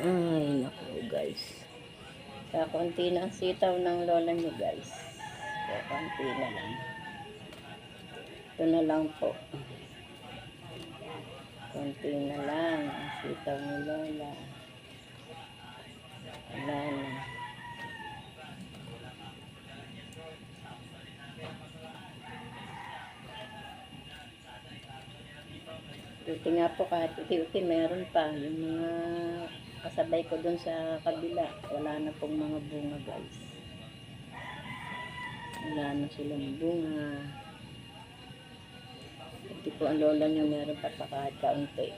Ay, naku guys. Kakunti na ang sitaw ng lola niyo guys. Kakunti na lang. Ito na lang po. Kunti na lang ang sitaw ni lola. Wala na. Buti nga po kahit uti-uti meron pa. Yung mga kasabay ko dun sa kabila, wala na pong mga bunga guys. Wala na silang bunga. Buti po ang lola niyo meron pa kahit kaunti.